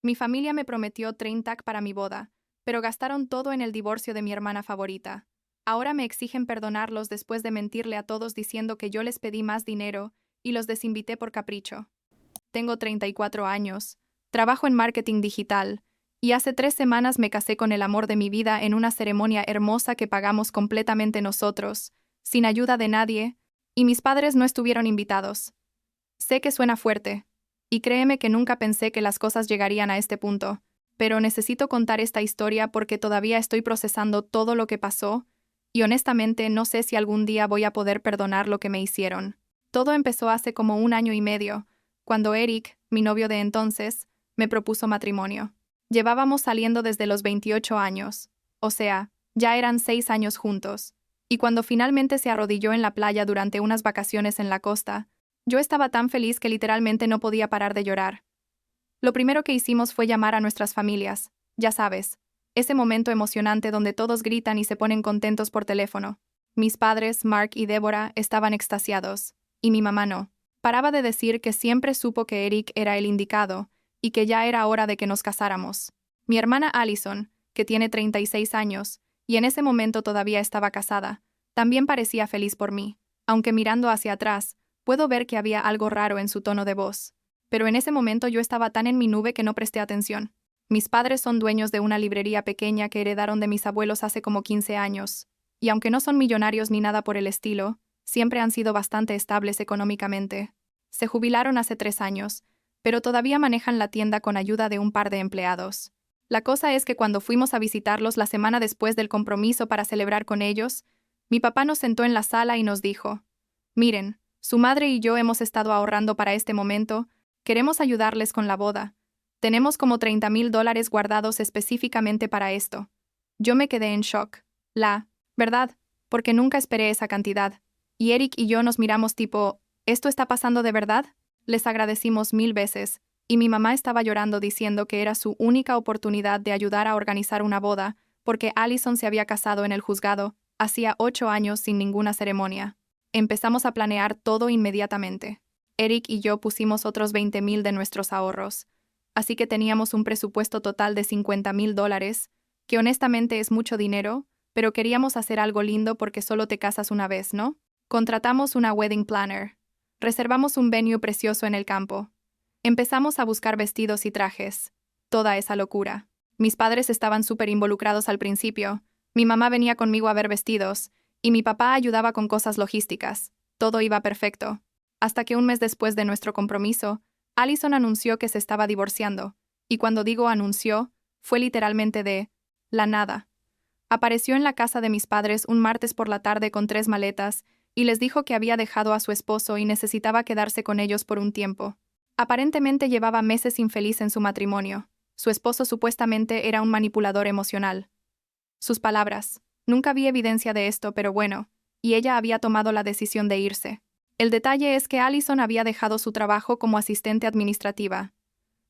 Mi familia me prometió 30 para mi boda, pero gastaron todo en el divorcio de mi hermana favorita. Ahora me exigen perdonarlos después de mentirle a todos diciendo que yo les pedí más dinero y los desinvité por capricho. Tengo 34 años, trabajo en marketing digital, y hace 3 semanas me casé con el amor de mi vida en una ceremonia hermosa que pagamos completamente nosotros, sin ayuda de nadie, y mis padres no estuvieron invitados. Sé que suena fuerte, y créeme que nunca pensé que las cosas llegarían a este punto, pero necesito contar esta historia porque todavía estoy procesando todo lo que pasó, y honestamente no sé si algún día voy a poder perdonar lo que me hicieron. Todo empezó hace como 1 año y medio, cuando Eric, mi novio de entonces, me propuso matrimonio. Llevábamos saliendo desde los 28 años, o sea, ya eran 6 años juntos, y cuando finalmente se arrodilló en la playa durante unas vacaciones en la costa, yo estaba tan feliz que literalmente no podía parar de llorar. Lo primero que hicimos fue llamar a nuestras familias, ya sabes, ese momento emocionante donde todos gritan y se ponen contentos por teléfono. Mis padres, Mark y Débora, estaban extasiados, y mi mamá no. Paraba de decir que siempre supo que Eric era el indicado, y que ya era hora de que nos casáramos. Mi hermana Allison, que tiene 36 años, y en ese momento todavía estaba casada, también parecía feliz por mí, aunque mirando hacia atrás, puedo ver que había algo raro en su tono de voz. Pero en ese momento yo estaba tan en mi nube que no presté atención. Mis padres son dueños de una librería pequeña que heredaron de mis abuelos hace como 15 años, y aunque no son millonarios ni nada por el estilo, siempre han sido bastante estables económicamente. Se jubilaron hace 3 años, pero todavía manejan la tienda con ayuda de un par de empleados. La cosa es que cuando fuimos a visitarlos la semana después del compromiso para celebrar con ellos, mi papá nos sentó en la sala y nos dijo: «Miren, su madre y yo hemos estado ahorrando para este momento, queremos ayudarles con la boda. Tenemos como $30,000 guardados específicamente para esto». Yo me quedé en shock. ¿Verdad? Porque nunca esperé esa cantidad. Y Eric y yo nos miramos tipo, ¿esto está pasando de verdad? Les agradecimos 1000 veces, y mi mamá estaba llorando diciendo que era su única oportunidad de ayudar a organizar una boda, porque Allison se había casado en el juzgado, hacía 8 años sin ninguna ceremonia. Empezamos a planear todo inmediatamente. Eric y yo pusimos otros 20,000 de nuestros ahorros, así que teníamos un presupuesto total de $50,000, que honestamente es mucho dinero, pero queríamos hacer algo lindo porque solo te casas una vez, ¿no? Contratamos una wedding planner. Reservamos un venue precioso en el campo. Empezamos a buscar vestidos y trajes. Toda esa locura. Mis padres estaban súper involucrados al principio. Mi mamá venía conmigo a ver vestidos, y mi papá ayudaba con cosas logísticas. Todo iba perfecto. Hasta que un mes después de nuestro compromiso, Allison anunció que se estaba divorciando, y cuando digo anunció, fue literalmente de la nada. Apareció en la casa de mis padres un martes por la tarde con 3 maletas y les dijo que había dejado a su esposo y necesitaba quedarse con ellos por un tiempo. Aparentemente llevaba meses infeliz en su matrimonio. Su esposo supuestamente era un manipulador emocional. Sus palabras: «Nunca vi evidencia de esto, pero bueno», y ella había tomado la decisión de irse. El detalle es que Allison había dejado su trabajo como asistente administrativa.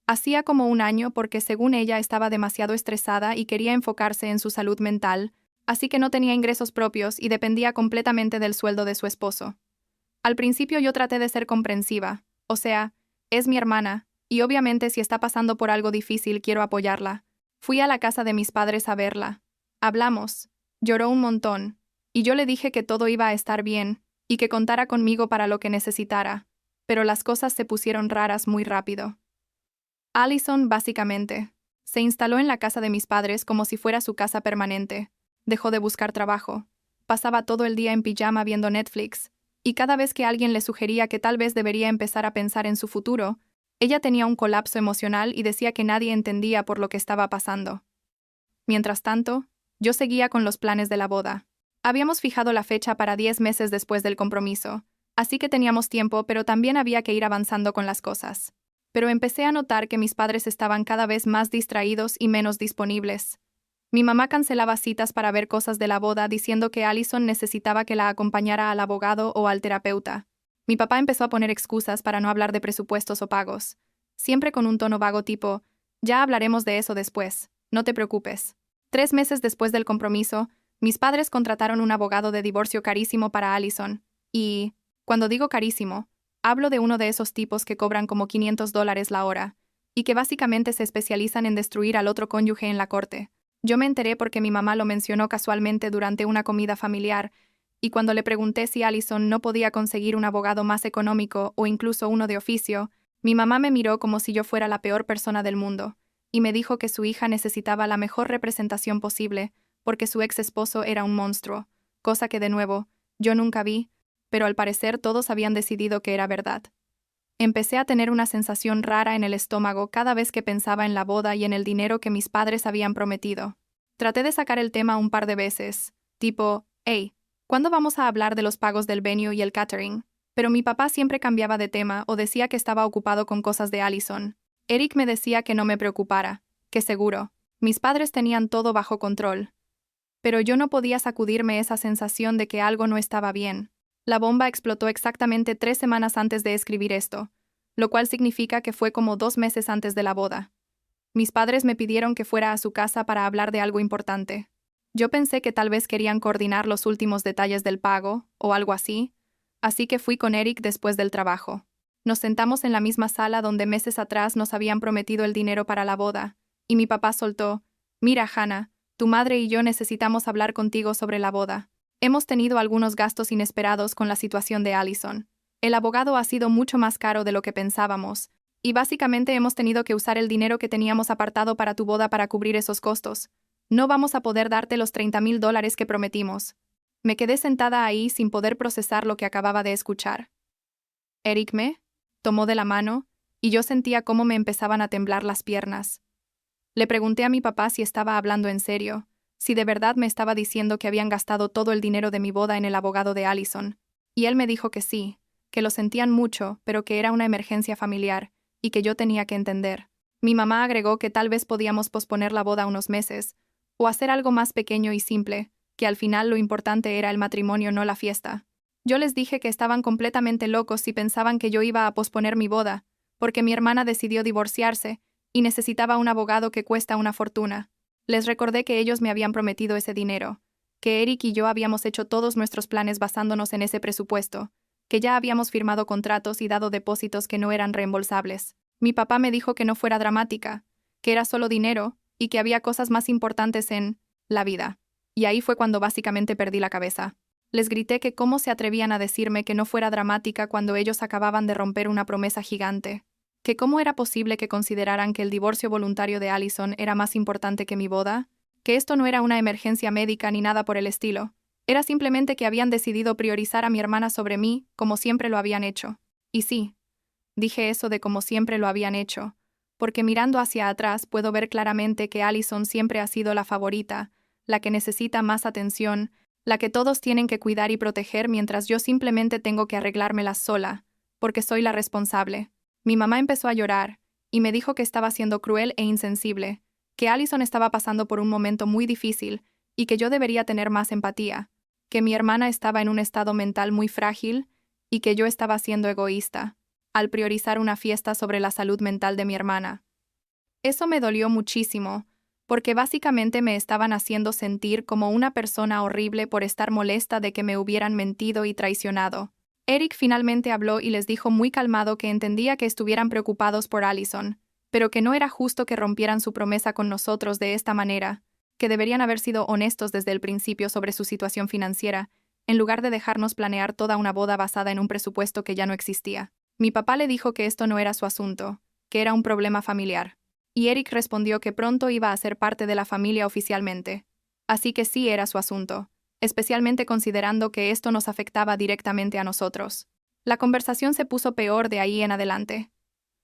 Hacía como 1 año porque según ella estaba demasiado estresada y quería enfocarse en su salud mental, así que no tenía ingresos propios y dependía completamente del sueldo de su esposo. Al principio yo traté de ser comprensiva, o sea, es mi hermana, y obviamente si está pasando por algo difícil quiero apoyarla. Fui a la casa de mis padres a verla. Hablamos. Lloró un montón, y yo le dije que todo iba a estar bien, y que contara conmigo para lo que necesitara, pero las cosas se pusieron raras muy rápido. Allison, básicamente, se instaló en la casa de mis padres como si fuera su casa permanente. Dejó de buscar trabajo. Pasaba todo el día en pijama viendo Netflix, y cada vez que alguien le sugería que tal vez debería empezar a pensar en su futuro, ella tenía un colapso emocional y decía que nadie entendía por lo que estaba pasando. Mientras tanto, yo seguía con los planes de la boda. Habíamos fijado la fecha para 10 meses después del compromiso, así que teníamos tiempo, pero también había que ir avanzando con las cosas. Pero empecé a notar que mis padres estaban cada vez más distraídos y menos disponibles. Mi mamá cancelaba citas para ver cosas de la boda diciendo que Allison necesitaba que la acompañara al abogado o al terapeuta. Mi papá empezó a poner excusas para no hablar de presupuestos o pagos, siempre con un tono vago tipo, «Ya hablaremos de eso después, no te preocupes». 3 meses después del compromiso, mis padres contrataron un abogado de divorcio carísimo para Allison, cuando digo carísimo, hablo de uno de esos tipos que cobran como $500 la hora, y que básicamente se especializan en destruir al otro cónyuge en la corte. Yo me enteré porque mi mamá lo mencionó casualmente durante una comida familiar, y cuando le pregunté si Allison no podía conseguir un abogado más económico o incluso uno de oficio, mi mamá me miró como si yo fuera la peor persona del mundo, y me dijo que su hija necesitaba la mejor representación posible, porque su ex esposo era un monstruo, cosa que de nuevo, yo nunca vi, pero al parecer todos habían decidido que era verdad. Empecé a tener una sensación rara en el estómago cada vez que pensaba en la boda y en el dinero que mis padres habían prometido. Traté de sacar el tema un par de veces, tipo, hey, ¿cuándo vamos a hablar de los pagos del venue y el catering? Pero mi papá siempre cambiaba de tema o decía que estaba ocupado con cosas de Allison. Eric me decía que no me preocupara, que seguro, mis padres tenían todo bajo control. Pero yo no podía sacudirme esa sensación de que algo no estaba bien. La bomba explotó exactamente 3 semanas antes de escribir esto, lo cual significa que fue como 2 meses antes de la boda. Mis padres me pidieron que fuera a su casa para hablar de algo importante. Yo pensé que tal vez querían coordinar los últimos detalles del pago, o algo así que fui con Eric después del trabajo. Nos sentamos en la misma sala donde meses atrás nos habían prometido el dinero para la boda, y mi papá soltó, «Mira, Hannah, tu madre y yo necesitamos hablar contigo sobre la boda. Hemos tenido algunos gastos inesperados con la situación de Allison. El abogado ha sido mucho más caro de lo que pensábamos, y básicamente hemos tenido que usar el dinero que teníamos apartado para tu boda para cubrir esos costos. No vamos a poder darte los $30,000 que prometimos». Me quedé sentada ahí sin poder procesar lo que acababa de escuchar. Eric me tomó de la mano, y yo sentía cómo me empezaban a temblar las piernas. Le pregunté a mi papá si estaba hablando en serio, si de verdad me estaba diciendo que habían gastado todo el dinero de mi boda en el abogado de Allison, y él me dijo que sí, que lo sentían mucho, pero que era una emergencia familiar, y que yo tenía que entender. Mi mamá agregó que tal vez podíamos posponer la boda unos meses, o hacer algo más pequeño y simple, que al final lo importante era el matrimonio, no la fiesta. Yo les dije que estaban completamente locos si pensaban que yo iba a posponer mi boda, porque mi hermana decidió divorciarse, y necesitaba un abogado que cuesta una fortuna. Les recordé que ellos me habían prometido ese dinero, que Eric y yo habíamos hecho todos nuestros planes basándonos en ese presupuesto, que ya habíamos firmado contratos y dado depósitos que no eran reembolsables. Mi papá me dijo que no fuera dramática, que era solo dinero, y que había cosas más importantes en la vida. Y ahí fue cuando básicamente perdí la cabeza. Les grité que cómo se atrevían a decirme que no fuera dramática cuando ellos acababan de romper una promesa gigante, que cómo era posible que consideraran que el divorcio voluntario de Allison era más importante que mi boda, que esto no era una emergencia médica ni nada por el estilo, era simplemente que habían decidido priorizar a mi hermana sobre mí, como siempre lo habían hecho. Y sí, dije eso de como siempre lo habían hecho, porque mirando hacia atrás puedo ver claramente que Allison siempre ha sido la favorita, la que necesita más atención, la que todos tienen que cuidar y proteger mientras yo simplemente tengo que arreglármelas sola, porque soy la responsable. Mi mamá empezó a llorar, y me dijo que estaba siendo cruel e insensible, que Allison estaba pasando por un momento muy difícil, y que yo debería tener más empatía, que mi hermana estaba en un estado mental muy frágil, y que yo estaba siendo egoísta, al priorizar una fiesta sobre la salud mental de mi hermana. Eso me dolió muchísimo, porque básicamente me estaban haciendo sentir como una persona horrible por estar molesta de que me hubieran mentido y traicionado. Eric finalmente habló y les dijo muy calmado que entendía que estuvieran preocupados por Allison, pero que no era justo que rompieran su promesa con nosotros de esta manera, que deberían haber sido honestos desde el principio sobre su situación financiera, en lugar de dejarnos planear toda una boda basada en un presupuesto que ya no existía. Mi papá le dijo que esto no era su asunto, que era un problema familiar. Y Eric respondió que pronto iba a ser parte de la familia oficialmente. Así que sí era su asunto, especialmente considerando que esto nos afectaba directamente a nosotros. La conversación se puso peor de ahí en adelante.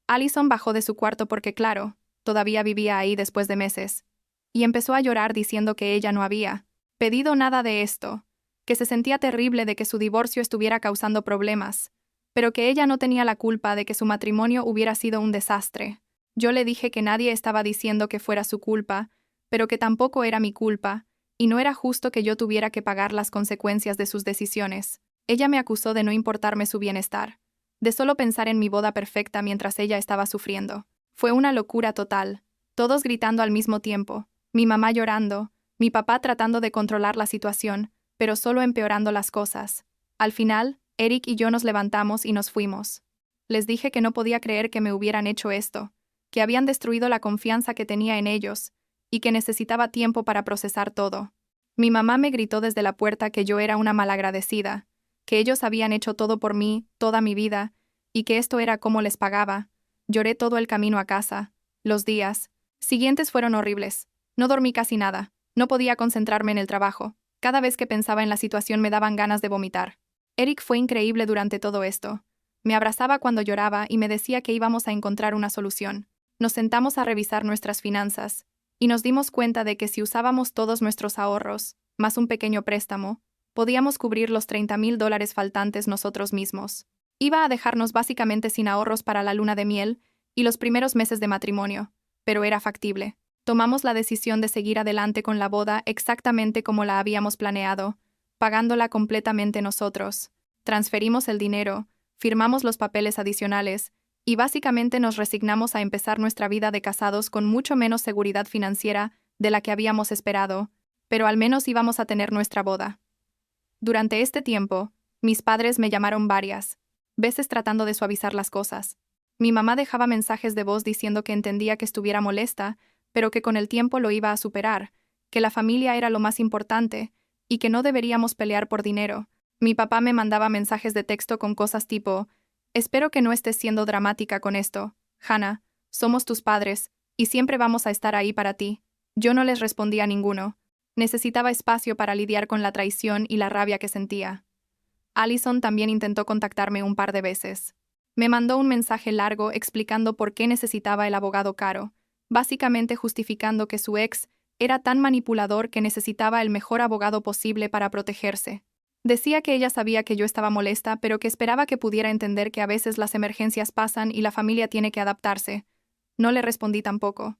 Allison bajó de su cuarto porque, claro, todavía vivía ahí después de meses, y empezó a llorar diciendo que ella no había pedido nada de esto, que se sentía terrible de que su divorcio estuviera causando problemas, pero que ella no tenía la culpa de que su matrimonio hubiera sido un desastre. Yo le dije que nadie estaba diciendo que fuera su culpa, pero que tampoco era mi culpa, y no era justo que yo tuviera que pagar las consecuencias de sus decisiones. Ella me acusó de no importarme su bienestar, de solo pensar en mi boda perfecta mientras ella estaba sufriendo. Fue una locura total, todos gritando al mismo tiempo, mi mamá llorando, mi papá tratando de controlar la situación, pero solo empeorando las cosas. Al final, Eric y yo nos levantamos y nos fuimos. Les dije que no podía creer que me hubieran hecho esto, que habían destruido la confianza que tenía en ellos, y que necesitaba tiempo para procesar todo. Mi mamá me gritó desde la puerta que yo era una malagradecida, que ellos habían hecho todo por mí, toda mi vida, y que esto era como les pagaba. Lloré todo el camino a casa. Los días siguientes fueron horribles. No dormí casi nada. No podía concentrarme en el trabajo. Cada vez que pensaba en la situación me daban ganas de vomitar. Eric fue increíble durante todo esto. Me abrazaba cuando lloraba y me decía que íbamos a encontrar una solución. Nos sentamos a revisar nuestras finanzas, y nos dimos cuenta de que si usábamos todos nuestros ahorros, más un pequeño préstamo, podíamos cubrir los $30,000 faltantes nosotros mismos. Iba a dejarnos básicamente sin ahorros para la luna de miel y los primeros meses de matrimonio, pero era factible. Tomamos la decisión de seguir adelante con la boda exactamente como la habíamos planeado, pagándola completamente nosotros. Transferimos el dinero, firmamos los papeles adicionales, y básicamente nos resignamos a empezar nuestra vida de casados con mucho menos seguridad financiera de la que habíamos esperado, pero al menos íbamos a tener nuestra boda. Durante este tiempo, mis padres me llamaron varias veces tratando de suavizar las cosas. Mi mamá dejaba mensajes de voz diciendo que entendía que estuviera molesta, pero que con el tiempo lo iba a superar, que la familia era lo más importante, y que no deberíamos pelear por dinero. Mi papá me mandaba mensajes de texto con cosas tipo: espero que no estés siendo dramática con esto, Hannah, somos tus padres, y siempre vamos a estar ahí para ti. Yo no les respondía a ninguno. Necesitaba espacio para lidiar con la traición y la rabia que sentía. Allison también intentó contactarme un par de veces. Me mandó un mensaje largo explicando por qué necesitaba el abogado caro, básicamente justificando que su ex era tan manipulador que necesitaba el mejor abogado posible para protegerse. Decía que ella sabía que yo estaba molesta, pero que esperaba que pudiera entender que a veces las emergencias pasan y la familia tiene que adaptarse. No le respondí tampoco.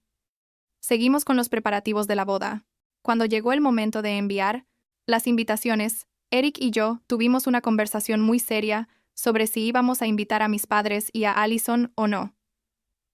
Seguimos con los preparativos de la boda. Cuando llegó el momento de enviar las invitaciones, Eric y yo tuvimos una conversación muy seria sobre si íbamos a invitar a mis padres y a Allison o no.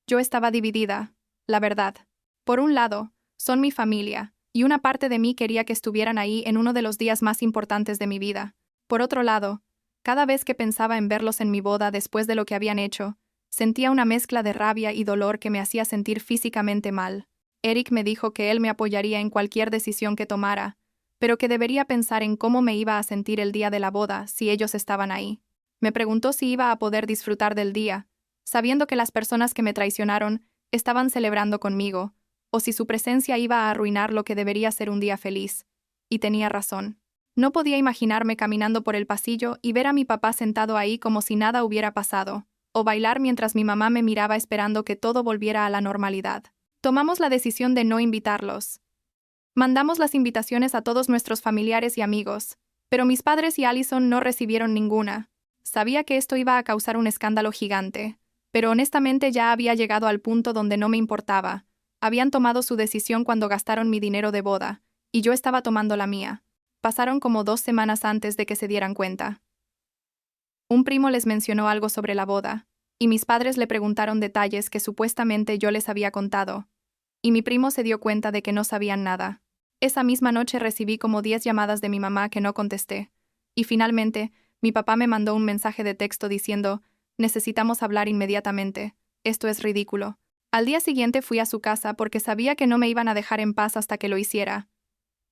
Yo estaba dividida, la verdad. Por un lado, son mi familia, y una parte de mí quería que estuvieran ahí en uno de los días más importantes de mi vida. Por otro lado, cada vez que pensaba en verlos en mi boda después de lo que habían hecho, sentía una mezcla de rabia y dolor que me hacía sentir físicamente mal. Eric me dijo que él me apoyaría en cualquier decisión que tomara, pero que debería pensar en cómo me iba a sentir el día de la boda si ellos estaban ahí. Me preguntó si iba a poder disfrutar del día, sabiendo que las personas que me traicionaron estaban celebrando conmigo, o si su presencia iba a arruinar lo que debería ser un día feliz. Y tenía razón. No podía imaginarme caminando por el pasillo y ver a mi papá sentado ahí como si nada hubiera pasado, o bailar mientras mi mamá me miraba esperando que todo volviera a la normalidad. Tomamos la decisión de no invitarlos. Mandamos las invitaciones a todos nuestros familiares y amigos, pero mis padres y Allison no recibieron ninguna. Sabía que esto iba a causar un escándalo gigante, pero honestamente ya había llegado al punto donde no me importaba. Habían tomado su decisión cuando gastaron mi dinero de boda, y yo estaba tomando la mía. Pasaron como 2 semanas antes de que se dieran cuenta. Un primo les mencionó algo sobre la boda, y mis padres le preguntaron detalles que supuestamente yo les había contado, y mi primo se dio cuenta de que no sabían nada. Esa misma noche recibí como 10 llamadas de mi mamá que no contesté, y finalmente, mi papá me mandó un mensaje de texto diciendo: necesitamos hablar inmediatamente, esto es ridículo. Al día siguiente fui a su casa porque sabía que no me iban a dejar en paz hasta que lo hiciera.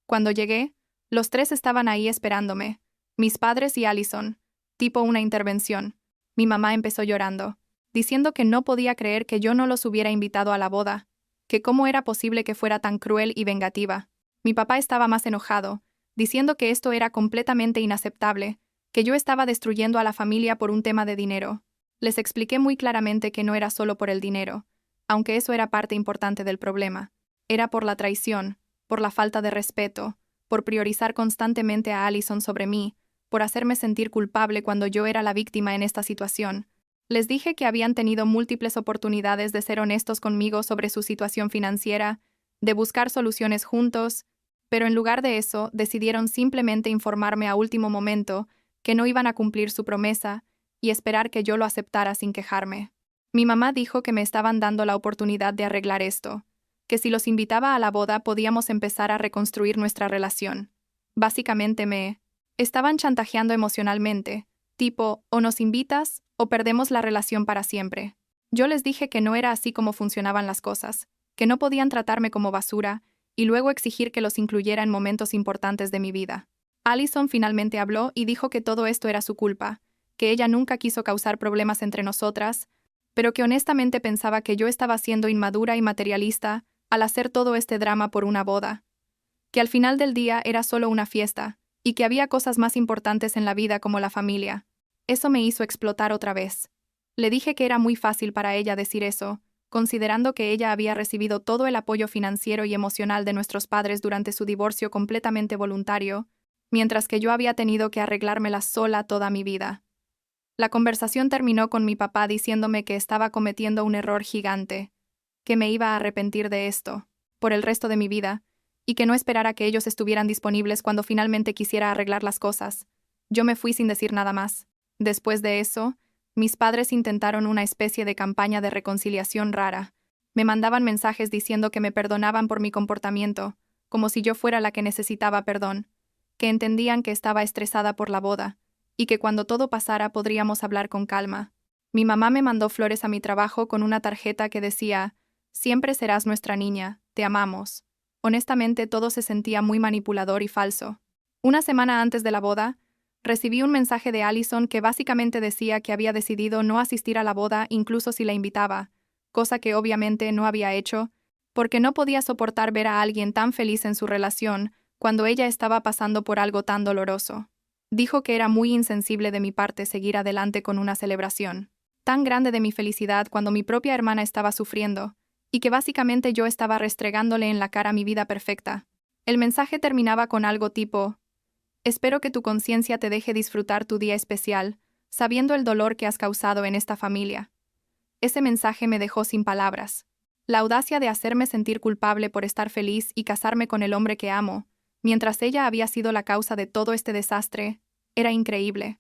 Cuando llegué, los 3 estaban ahí esperándome, mis padres y Allison, tipo una intervención. Mi mamá empezó llorando, diciendo que no podía creer que yo no los hubiera invitado a la boda, que cómo era posible que fuera tan cruel y vengativa. Mi papá estaba más enojado, diciendo que esto era completamente inaceptable, que yo estaba destruyendo a la familia por un tema de dinero. Les expliqué muy claramente que no era solo por el dinero, aunque eso era parte importante del problema. Era por la traición, por la falta de respeto, por priorizar constantemente a Allison sobre mí, por hacerme sentir culpable cuando yo era la víctima en esta situación. Les dije que habían tenido múltiples oportunidades de ser honestos conmigo sobre su situación financiera, de buscar soluciones juntos, pero en lugar de eso decidieron simplemente informarme a último momento que no iban a cumplir su promesa y esperar que yo lo aceptara sin quejarme. Mi mamá dijo que me estaban dando la oportunidad de arreglar esto, que si los invitaba a la boda podíamos empezar a reconstruir nuestra relación. Básicamente me estaban chantajeando emocionalmente, tipo, o nos invitas o perdemos la relación para siempre. Yo les dije que no era así como funcionaban las cosas, que no podían tratarme como basura, y luego exigir que los incluyera en momentos importantes de mi vida. Allison finalmente habló y dijo que todo esto era su culpa, que ella nunca quiso causar problemas entre nosotras, pero que honestamente pensaba que yo estaba siendo inmadura y materialista al hacer todo este drama por una boda, que al final del día era solo una fiesta, y que había cosas más importantes en la vida como la familia. Eso me hizo explotar otra vez. Le dije que era muy fácil para ella decir eso, considerando que ella había recibido todo el apoyo financiero y emocional de nuestros padres durante su divorcio completamente voluntario, mientras que yo había tenido que arreglármela sola toda mi vida. La conversación terminó con mi papá diciéndome que estaba cometiendo un error gigante, que me iba a arrepentir de esto, por el resto de mi vida, y que no esperara que ellos estuvieran disponibles cuando finalmente quisiera arreglar las cosas. Yo me fui sin decir nada más. Después de eso, mis padres intentaron una especie de campaña de reconciliación rara. Me mandaban mensajes diciendo que me perdonaban por mi comportamiento, como si yo fuera la que necesitaba perdón, que entendían que estaba estresada por la boda, y que cuando todo pasara podríamos hablar con calma. Mi mamá me mandó flores a mi trabajo con una tarjeta que decía: «Siempre serás nuestra niña, te amamos». Honestamente, todo se sentía muy manipulador y falso. Una semana antes de la boda, recibí un mensaje de Allison que básicamente decía que había decidido no asistir a la boda incluso si la invitaba, cosa que obviamente no había hecho, porque no podía soportar ver a alguien tan feliz en su relación cuando ella estaba pasando por algo tan doloroso. Dijo que era muy insensible de mi parte seguir adelante con una celebración tan grande de mi felicidad cuando mi propia hermana estaba sufriendo, y que básicamente yo estaba restregándole en la cara mi vida perfecta. El mensaje terminaba con algo tipo: «Espero que tu conciencia te deje disfrutar tu día especial, sabiendo el dolor que has causado en esta familia». Ese mensaje me dejó sin palabras. La audacia de hacerme sentir culpable por estar feliz y casarme con el hombre que amo, mientras ella había sido la causa de todo este desastre, era increíble.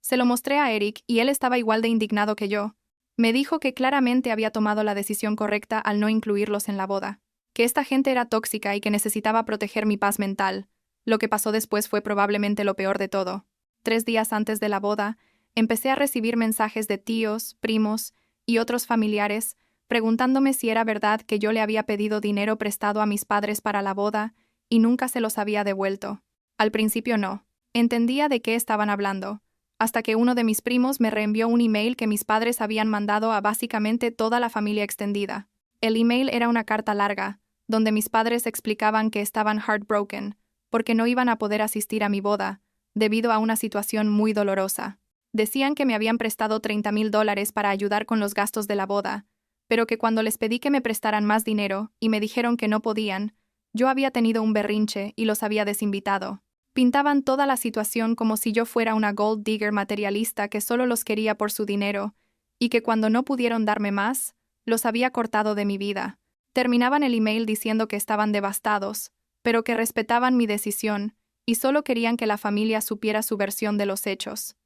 Se lo mostré a Eric y él estaba igual de indignado que yo. Me dijo que claramente había tomado la decisión correcta al no incluirlos en la boda, que esta gente era tóxica y que necesitaba proteger mi paz mental. Lo que pasó después fue probablemente lo peor de todo. 3 días antes de la boda, empecé a recibir mensajes de tíos, primos y otros familiares preguntándome si era verdad que yo le había pedido dinero prestado a mis padres para la boda y nunca se los había devuelto. Al principio no. Entendía de qué estaban hablando, hasta que uno de mis primos me reenvió un email que mis padres habían mandado a básicamente toda la familia extendida. El email era una carta larga, donde mis padres explicaban que estaban heartbroken, porque no iban a poder asistir a mi boda, debido a una situación muy dolorosa. Decían que me habían prestado $30,000 para ayudar con los gastos de la boda, pero que cuando les pedí que me prestaran más dinero y me dijeron que no podían, yo había tenido un berrinche y los había desinvitado. Pintaban toda la situación como si yo fuera una gold digger materialista que solo los quería por su dinero, y que cuando no pudieron darme más, los había cortado de mi vida. Terminaban el email diciendo que estaban devastados, pero que respetaban mi decisión, y solo querían que la familia supiera su versión de los hechos.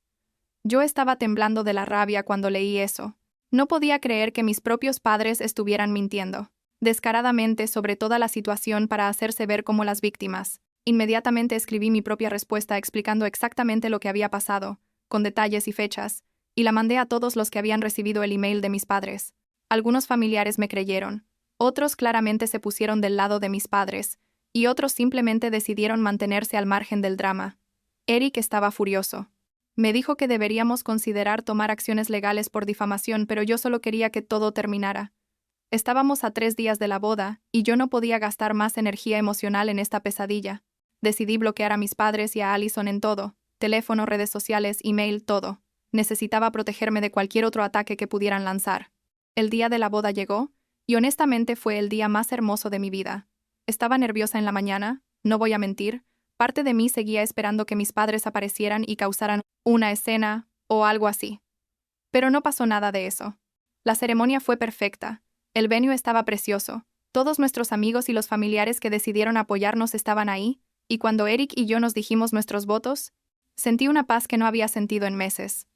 Yo estaba temblando de la rabia cuando leí eso. No podía creer que mis propios padres estuvieran mintiendo descaradamente sobre toda la situación para hacerse ver como las víctimas. Inmediatamente escribí mi propia respuesta explicando exactamente lo que había pasado, con detalles y fechas, y la mandé a todos los que habían recibido el email de mis padres. Algunos familiares me creyeron, otros claramente se pusieron del lado de mis padres, y otros simplemente decidieron mantenerse al margen del drama. Eric estaba furioso. Me dijo que deberíamos considerar tomar acciones legales por difamación, pero yo solo quería que todo terminara. Estábamos a 3 días de la boda, y yo no podía gastar más energía emocional en esta pesadilla. Decidí bloquear a mis padres y a Allison en todo: teléfono, redes sociales, email, todo. Necesitaba protegerme de cualquier otro ataque que pudieran lanzar. El día de la boda llegó, y honestamente fue el día más hermoso de mi vida. Estaba nerviosa en la mañana, no voy a mentir. Parte de mí seguía esperando que mis padres aparecieran y causaran una escena o algo así. Pero no pasó nada de eso. La ceremonia fue perfecta. El venue estaba precioso. Todos nuestros amigos y los familiares que decidieron apoyarnos estaban ahí, y cuando Eric y yo nos dijimos nuestros votos, sentí una paz que no había sentido en meses.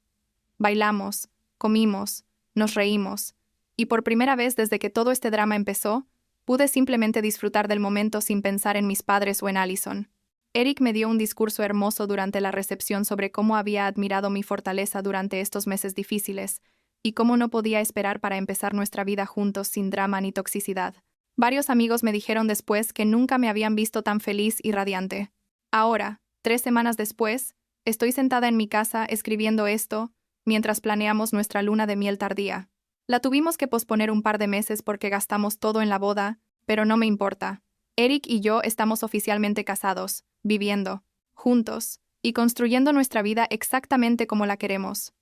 Bailamos, comimos, nos reímos, y por primera vez desde que todo este drama empezó, pude simplemente disfrutar del momento sin pensar en mis padres o en Allison. Eric me dio un discurso hermoso durante la recepción sobre cómo había admirado mi fortaleza durante estos meses difíciles, y cómo no podía esperar para empezar nuestra vida juntos sin drama ni toxicidad. Varios amigos me dijeron después que nunca me habían visto tan feliz y radiante. Ahora, 3 semanas después, estoy sentada en mi casa escribiendo esto, mientras planeamos nuestra luna de miel tardía. La tuvimos que posponer un par de meses porque gastamos todo en la boda, pero no me importa. Eric y yo estamos oficialmente casados, viviendo juntos y construyendo nuestra vida exactamente como la queremos.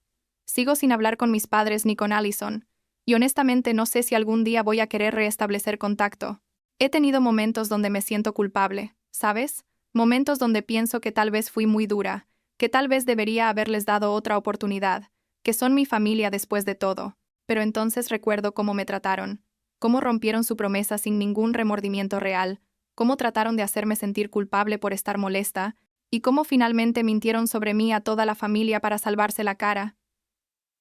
Sigo sin hablar con mis padres ni con Allison, y honestamente no sé si algún día voy a querer restablecer contacto. He tenido momentos donde me siento culpable, ¿sabes? Momentos donde pienso que tal vez fui muy dura, que tal vez debería haberles dado otra oportunidad, que son mi familia después de todo. Pero entonces recuerdo cómo me trataron, cómo rompieron su promesa sin ningún remordimiento real, cómo trataron de hacerme sentir culpable por estar molesta, y cómo finalmente mintieron sobre mí a toda la familia para salvarse la cara.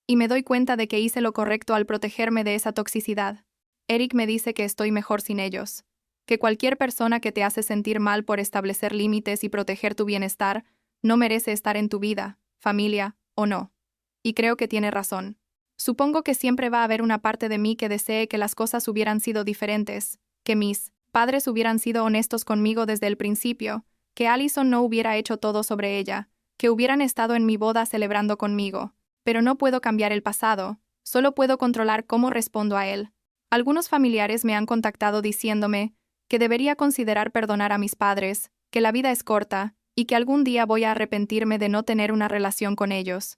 Y me doy cuenta de que hice lo correcto al protegerme de esa toxicidad. Eric me dice que estoy mejor sin ellos, que cualquier persona que te hace sentir mal por establecer límites y proteger tu bienestar no merece estar en tu vida, familia o no. Y creo que tiene razón. Supongo que siempre va a haber una parte de mí que desee que las cosas hubieran sido diferentes, que mis padres hubieran sido honestos conmigo desde el principio, que Allison no hubiera hecho todo sobre ella, que hubieran estado en mi boda celebrando conmigo. Pero no puedo cambiar el pasado, solo puedo controlar cómo respondo a él. Algunos familiares me han contactado diciéndome que debería considerar perdonar a mis padres, que la vida es corta y que algún día voy a arrepentirme de no tener una relación con ellos.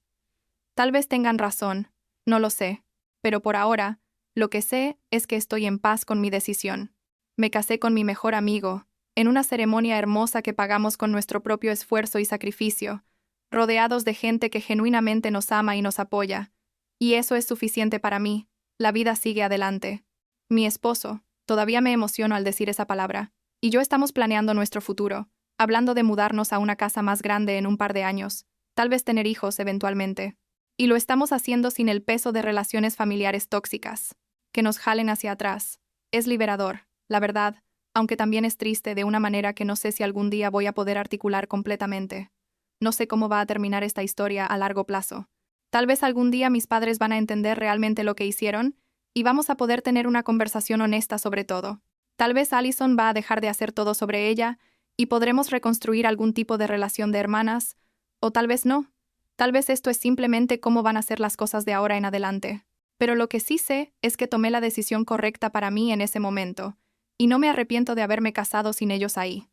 Tal vez tengan razón, no lo sé, pero por ahora, lo que sé es que estoy en paz con mi decisión. Me casé con mi mejor amigo, en una ceremonia hermosa que pagamos con nuestro propio esfuerzo y sacrificio, rodeados de gente que genuinamente nos ama y nos apoya. Y eso es suficiente para mí. La vida sigue adelante. Mi esposo, todavía me emociono al decir esa palabra, y yo estamos planeando nuestro futuro, hablando de mudarnos a una casa más grande en un par de años, tal vez tener hijos eventualmente. Y lo estamos haciendo sin el peso de relaciones familiares tóxicas, que nos jalen hacia atrás. Es liberador, la verdad, aunque también es triste de una manera que no sé si algún día voy a poder articular completamente. No sé cómo va a terminar esta historia a largo plazo. Tal vez algún día mis padres van a entender realmente lo que hicieron y vamos a poder tener una conversación honesta sobre todo. Tal vez Allison va a dejar de hacer todo sobre ella y podremos reconstruir algún tipo de relación de hermanas, o tal vez no. Tal vez esto es simplemente cómo van a ser las cosas de ahora en adelante. Pero lo que sí sé es que tomé la decisión correcta para mí en ese momento, y no me arrepiento de haberme casado sin ellos ahí.